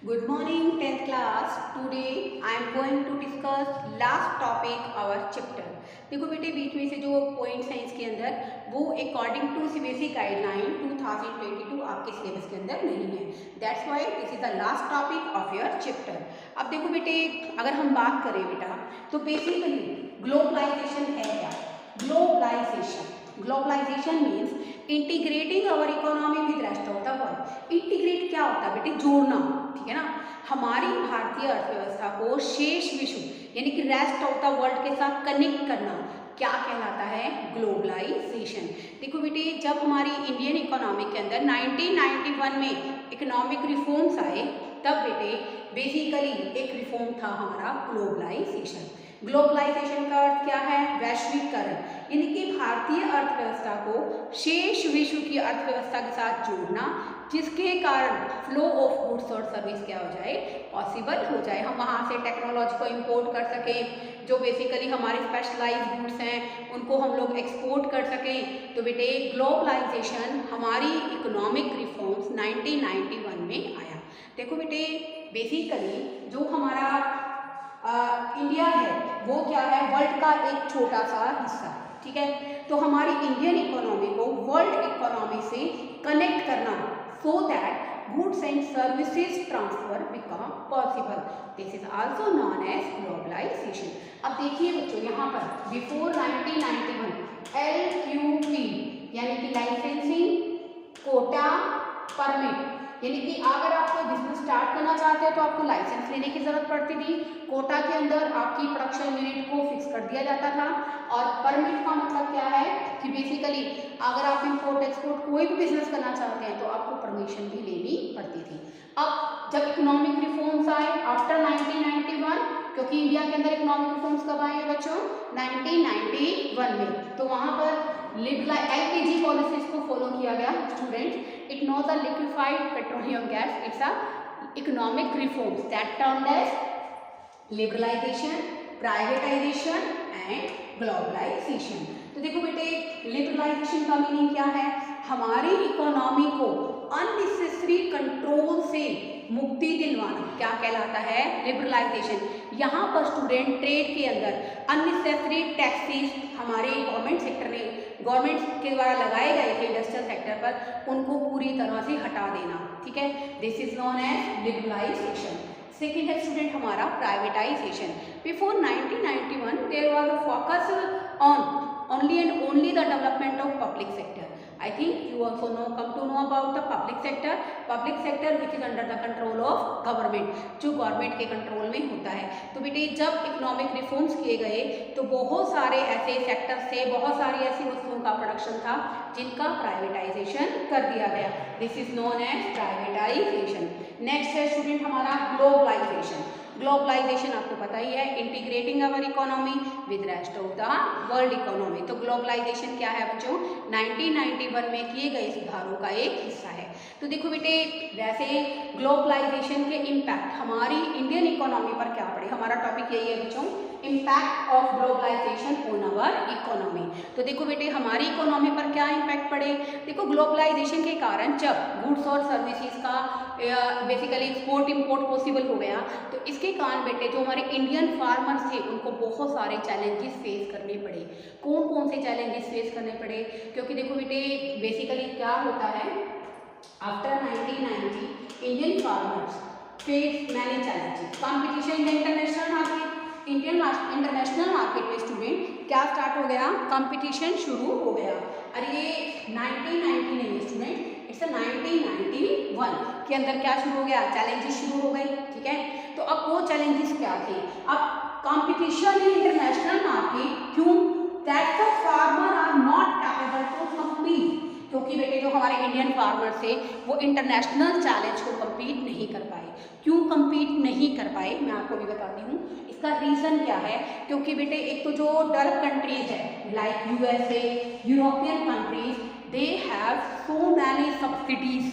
Good morning 10th class. Today I am going to discuss last topic our chapter. देखो बेटे बीच में से जो पॉइंट्स हैं इसके अंदर वो अकॉर्डिंग टू सीबीएसई गाइडलाइन 2022 आपके सिलेबस के अंदर नहीं है. That's why this is the last topic of your chapter. अब देखो बेटे अगर हम बात करें बेटा तो बेसिकली ग्लोबलाइजेशन है क्या? Globalisation means integrating our economy with rest of the world. Integrate क्या होता है बेटे? जोड़ना. ठीक है ना. हमारी भारतीय अर्थव्यवस्था को शेष विश्व यानी कि रेस्ट ऑफ द वर्ल्ड के साथ कनेक्ट करना क्या कहलाता है? ग्लोबलाइजेशन. देखो बेटे जब हमारी इंडियन इकोनॉमी के अंदर 1991 में इकोनॉमिक रिफॉर्म्स आए तब बेटे बेसिकली एक रिफॉर्म था हमारा ग्लोबलाइजेशन. ग्लोबलाइजेशन का अर्थ क्या है? वैश्वीकरण. यानी कि भारतीय अर्थव्यवस्था को शेष विश्व की अर्थव्यवस्था के साथ जोड़ना जिसके कारण फ्लो ऑफ गुड्स और सर्विस क्या हो जाए? पॉसिबल हो जाए. हम वहाँ से टेक्नोलॉजी को इंपोर्ट कर सकें, जो बेसिकली हमारे स्पेशलाइज्ड गुड्स हैं उनको हम लोग एक्सपोर्ट कर सकें. तो बेटे ग्लोबलाइजेशन हमारी इकोनॉमिक रिफॉर्म्स 1991 में आया. देखो बेटे बेसिकली जो हमारा इंडिया है वो क्या है? वर्ल्ड का एक छोटा सा हिस्सा. ठीक है. तो हमारी इंडियन इकोनॉमी को वर्ल्ड इकोनॉमी से कनेक्ट करना so that goods and services transfer become possible. This is also known as globalization. अब देखिए बच्चों यहाँ पर बिफोर 1991 LQP यानी कि लाइसेंसिंग, कोटा, परमिट यानी कि अगर आप कोई बिजनेस स्टार्ट करना चाहते हैं तो आपको लाइसेंस लेने की जरूरत पड़ती थी. कोटा के अंदर आपकी प्रोडक्शन यूनिट को फिक्स कर दिया जाता था. और परमिट का मतलब क्या है कि बेसिकली अगर आप इंपोर्ट एक्सपोर्ट कोई भी बिजनेस करना चाहते हैं तो आपको परमिशन भी लेनी पड़ती थी. अब जब इकोनॉमिक रिफॉर्म्स आए आफ्टर 1991, क्योंकि इंडिया के अंदर इकोनॉमिक रिफॉर्म्स कब आए हैं बच्चों? 1991 में. तो वहाँ पर LPG पॉलिसीज को फॉलो किया गया. Student it knows a liquefied petroleum gas. It's a economic reforms that termed as liberalization, privatization and globalization. तो देखो बेटे लिबरलाइजेशन का मीनिंग क्या है? हमारी इकोनॉमी को अननेसेसरी कंट्रोल से मुक्ति दिलवाना क्या कहलाता है? लिबरलाइजेशन. यहाँ पर स्टूडेंट ट्रेड के अंदर अननेसेसरी टैक्सेस हमारे गवर्नमेंट के द्वारा लगाए गए थे इंडस्ट्रियल सेक्टर पर, उनको पूरी तरह से हटा देना. ठीक है. This is known as liberalisation. Second है स्टूडेंट हमारा privatisation. Before 1991 there was a focus on only and only the development of public sector. I think you also come to know about the public sector which is under the control of government, जो government के control में होता है. तो बेटे जब economic reforms किए गए तो बहुत सारे ऐसे सेक्टर्स थे, बहुत सारी ऐसी वस्तुओं का प्रोडक्शन था जिनका प्राइवेटाइजेशन कर दिया गया. This is known as privatisation. Next है स्टूडेंट हमारा ग्लोबलाइजेशन. ग्लोबलाइजेशन आपको पता ही है, integrating our economy with rest of the world economy. तो ग्लोबलाइजेशन क्या है बच्चों? 1991 में किए गए सुधारों का एक हिस्सा है. तो देखो बेटे वैसे ग्लोबलाइजेशन के इम्पैक्ट हमारी इंडियन इकोनॉमी पर क्या पड़े? हमारा टॉपिक यही है बच्चों, impact of globalisation on our economy. तो देखो बेटे हमारी इकोनॉमी पर क्या इम्पैक्ट पड़े? देखो ग्लोबलाइजेशन के कारण जब गुड्स और सर्विसेज का बेसिकली एक्सपोर्ट इंपोर्ट पॉसिबल हो गया तो इसके कारण बेटे जो हमारे इंडियन फार्मर्स थे उनको बहुत सारे चैलेंजेस फेस करने पड़े. कौन कौन से चैलेंजेस फेस करने पड़े? क्योंकि देखो बेटे बेसिकली क्या होता है, after 1990 Indian farmers face many challenges. Competition in the international market. International market में स्टूडेंट क्या स्टार्ट हो गया? कंपटीशन शुरू हो गया. अरे ये 1990 नहीं है स्टूडेंट, इट्स 1991 के अंदर क्या शुरू हो गया? चैलेंजेस शुरू हो गई. ठीक है. तो अब वो चैलेंजेस क्या थे? अब कंपटीशन इन इंटरनेशनल मार्केट. क्यों? That the farmer are not capable to compete. क्योंकि बेटे जो हमारे इंडियन फार्मर्स थे वो इंटरनेशनल चैलेंज को कम्पीट नहीं कर पाए. क्यों कम्पीट नहीं कर पाए? मैं आपको भी बताती हूँ. इसका रीज़न क्या है? क्योंकि बेटे एक तो जो डेवलप कंट्रीज है like USA, European countries, they have so many subsidies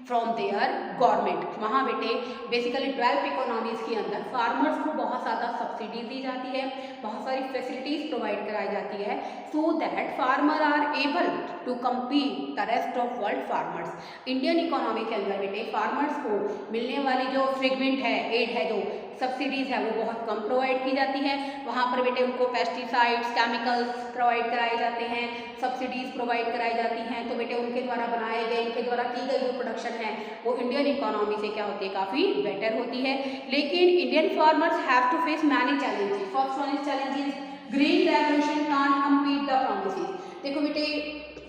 from there government. वहाँ बेटे बेसिकली डेवलप इकोनॉमीज़ के अंदर फार्मर्स को बहुत ज़्यादा सब्सिडी दी जाती है, बहुत सारी फैसिलिटीज़ प्रोवाइड कराई जाती है, so that farmer are able to compete the rest of world farmers. Indian economy के अंदर बेटे फार्मर्स को मिलने वाली जो फ्रेगमेंट है, एड है, जो सब्सिडीज़ है वो बहुत कम प्रोवाइड की जाती है। वहाँ पर बेटे उनको पेस्टिसाइड्स, केमिकल्स प्रोवाइड कराए जाते हैं, सब्सिडीज़ प्रोवाइड कराई जाती हैं। तो बेटे उनके द्वारा बनाए गए, उनके द्वारा की गई जो प्रोडक्शन है वो इंडियन इकोनॉमी से क्या होती है, काफ़ी बेटर होती है। लेकिन Indian farmers have to face many challenges. First one is challenges green revolution can't compete the promises. देखो बेटे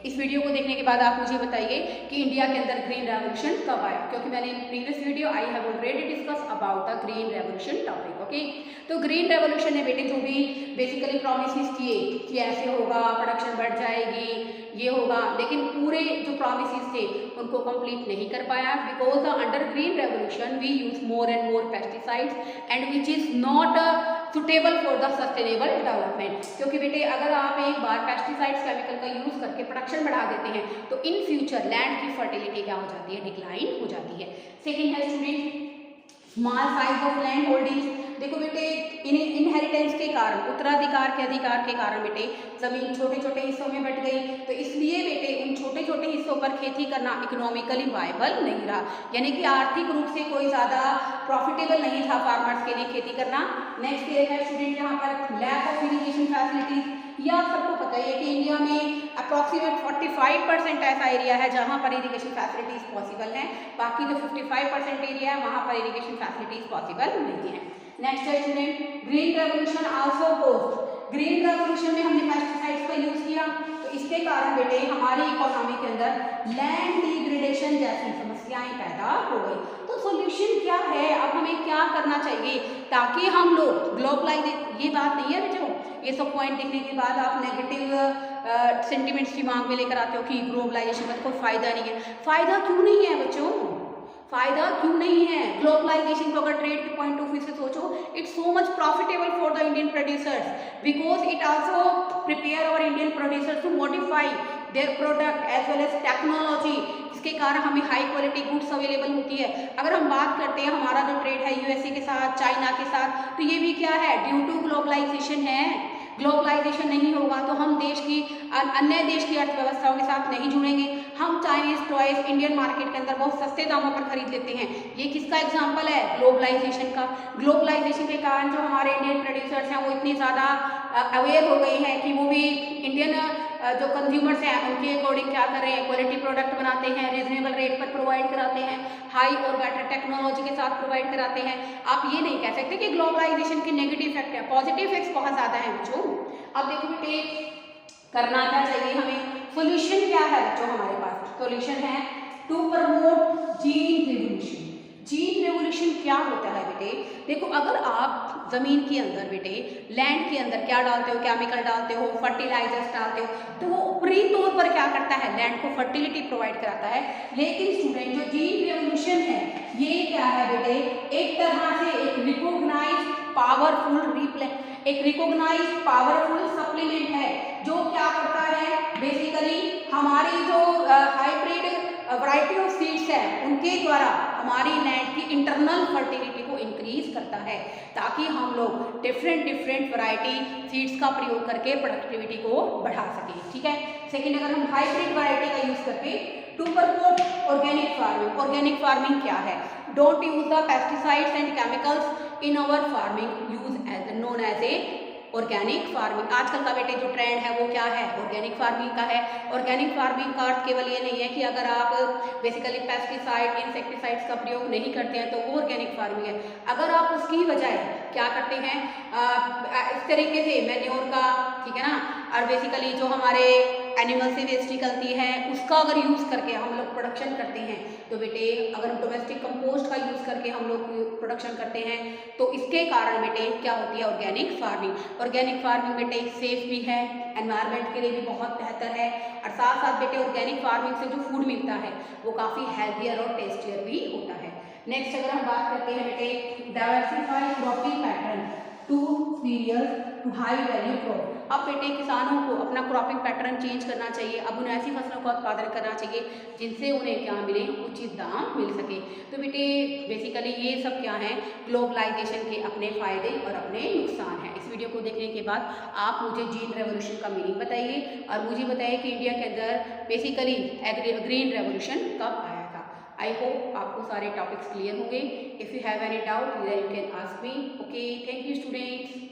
इस वीडियो को देखने के बाद आप मुझे बताइए कि इंडिया के अंदर ग्रीन रेवोल्यूशन कब आया, क्योंकि मैंने previous video I have already discuss about the green revolution topic. Okay, तो ग्रीन रेवोल्यूशन ने बेटे जो भी बेसिकली प्रॉमिसेस किए कि ऐसे होगा, प्रोडक्शन बढ़ जाएगी, ये होगा, लेकिन पूरे जो प्रॉमिसेस थे उनको कंप्लीट नहीं कर पाया। Because under green revolution we use more and more pesticides and which is not suitable for the sustainable development. क्योंकि बेटे अगर आप एक बार पेस्टिसाइड्स केमिकल का यूज़ करके प्रोडक्शन बढ़ा देते हैं तो इन फ्यूचर लैंड की फर्टिलिटी क्या हो जाती है, डिक्लाइन हो जाती है। सेकेंड है student small size of land holdings. देखो बेटे इनहेरिटेंस के कारण, उत्तराधिकार के अधिकार के कारण बेटे जमीन छोटे छोटे हिस्सों में बट गई, तो इसलिए बेटे उन छोटे छोटे हिस्सों पर खेती करना इकोनॉमिकली वायबल नहीं रहा, यानी कि आर्थिक रूप से कोई ज़्यादा प्रॉफिटेबल नहीं था फार्मर्स के लिए खेती करना। नेक्स्ट है स्टूडेंट यहाँ पर लैक ऑफ इरिगेशन फैसिलिटीज। ये आप सबको पता है कि इंडिया में अप्रॉक्सीमेट 45% ऐसा एरिया है जहाँ पर इरिगेशन फैसिलिटीज पॉसिबल हैं, बाकी जो 55% एरिया है वहाँ पर इरिगेशन फैसिलिटीज पॉसिबल नहीं है। नेक्स्ट है student green revolution also caused. Green revolution में हमने पेस्टिसाइड्स का यूज किया, तो इसके कारण बेटे हमारी इकोनॉमी के अंदर लैंड डिग्रेडेशन जैसी समस्याएं पैदा हो गई। तो सॉल्यूशन क्या है, अब हमें क्या करना चाहिए ताकि हम लोग ग्लोबलाइजेशन, ये बात नहीं है बच्चों, ये सब पॉइंट देखने के बाद आप नेगेटिव सेंटिमेंट्स दिमाग में लेकर आते हो कि ग्लोबलाइजेशन का तो कोई फायदा नहीं है। फायदा क्यों नहीं है बच्चों, फायदा क्यों नहीं है? ग्लोबलाइजेशन को अगर ट्रेड के पॉइंट ऑफ व्यू से सोचो, it's so much profitable for the Indian producers because it also prepare our Indian producers to modify their product as well as technology. इसके कारण हमें हाई क्वालिटी गुड्स अवेलेबल होती है। अगर हम बात करते हैं हमारा जो ट्रेड है यूएसए के साथ, चाइना के साथ, तो ये भी क्या है, ड्यू टू ग्लोबलाइजेशन है। ग्लोबलाइजेशन नहीं होगा तो हम देश की अन्य देश की अर्थव्यवस्थाओं के साथ नहीं जुड़ेंगे। हम चाइनीज टॉयज इंडियन मार्केट के अंदर बहुत सस्ते दामों पर खरीद लेते हैं। ये किसका एग्जांपल है? ग्लोबलाइजेशन का। ग्लोबलाइजेशन के कारण जो हमारे इंडियन प्रोड्यूसर्स हैं वो इतनी ज़्यादा अवेयर हो गए हैं कि वो भी इंडियन जो कंज्यूमर्स हैं उनके अकॉर्डिंग क्या कर रहे हैं, क्वालिटी प्रोडक्ट बनाते हैं, रीजनेबल रेट पर प्रोवाइड कराते हैं, हाई और बेटर टेक्नोलॉजी के साथ प्रोवाइड कराते हैं। आप ये नहीं कह सकते कि ग्लोबलाइजेशन के नेगेटिव इफेक्ट है, पॉजिटिव इफेक्ट्स बहुत ज़्यादा हैं बच्चों। अब देखो बेटे करना क्या चाहिए हमें, सोल्यूशन क्या है बच्चों हमारे पास? सोल्यूशन है to promote gene revolution. Gene revolution क्या होता है बेटे? देखो अगर आप ज़मीन के अंदर बेटे लैंड के अंदर क्या डालते हो, केमिकल डालते हो, फर्टिलाइजर्स डालते हो, तो वो ऊपरी तौर पर क्या करता है, लैंड को फर्टिलिटी प्रोवाइड कराता है। लेकिन स्टूडेंट जो जीन रेवोल्यूशन है ये क्या है बेटे, एक तरह से एक रिकॉग्नाइज्ड पावरफुल सप्लीमेंट है जो क्या करता है, बेसिकली हमारी जो हाइब्रिड वैरायटी ऑफ सीड्स है उनके द्वारा हमारी लैंड की इंटरनल फर्टिलिटी को इंक्रीज करता है ताकि हम लोग डिफरेंट वैरायटी सीड्स का प्रयोग करके प्रोडक्टिविटी को बढ़ा सकें। ठीक है। सेकेंड, अगर हम हाइब्रिड वैरायटी का यूज करके to promote organic farming. Organic farming क्या है? Don't use the pesticides and chemicals in our farming, use as known as a organic farming. आजकल का बेटे जो ट्रेंड है वो क्या है, ऑर्गेनिक फार्मिंग का है। ऑर्गेनिक फार्मिंग का अर्थ केवल ये नहीं है कि अगर आप बेसिकली पेस्टिसाइड इंसेक्टिसाइड्स का प्रयोग नहीं करते हैं तो वो ऑर्गेनिक फार्मिंग है। अगर आप उसकी बजाय क्या करते हैं, इस तरीके से मैन्योर का, ठीक है ना, और बेसिकली जो हमारे एनिमल से वेस्ट निकलती है उसका अगर यूज़ करके हम लोग प्रोडक्शन करते हैं तो बेटे अगर डोमेस्टिक कंपोस्ट का यूज़ करके हम लोग प्रोडक्शन करते हैं तो इसके कारण बेटे क्या होती है, ऑर्गेनिक फार्मिंग। ऑर्गेनिक फार्मिंग बेटे सेफ भी है, एनवायरनमेंट के लिए भी बहुत बेहतर है, और साथ साथ बेटे ऑर्गेनिक फार्मिंग से जो फूड मिलता है वो काफ़ी हेल्थियर और टेस्टियर भी होता है। नेक्स्ट अगर हम बात करते हैं बेटे diversify cropping pattern to cereal to high value crop. अब बेटे किसानों को अपना क्रॉपिंग पैटर्न चेंज करना चाहिए, अब उन्हें ऐसी फसलों का उत्पादन करना चाहिए जिनसे उन्हें क्या मिले, उचित दाम मिल सके। तो बेटे बेसिकली ये सब क्या है, ग्लोबलाइजेशन के अपने फायदे और अपने नुकसान हैं। इस वीडियो को देखने के बाद आप मुझे ग्रीन रेवोल्यूशन का मीनिंग बताइए और मुझे बताइए कि इंडिया के अंदर बेसिकली ग्रीन रेवोल्यूशन कब आया था। आई होप आपको सारे टॉपिक्स क्लियर होंगे। If you have any doubt then you can ask me. Okay, thank you students.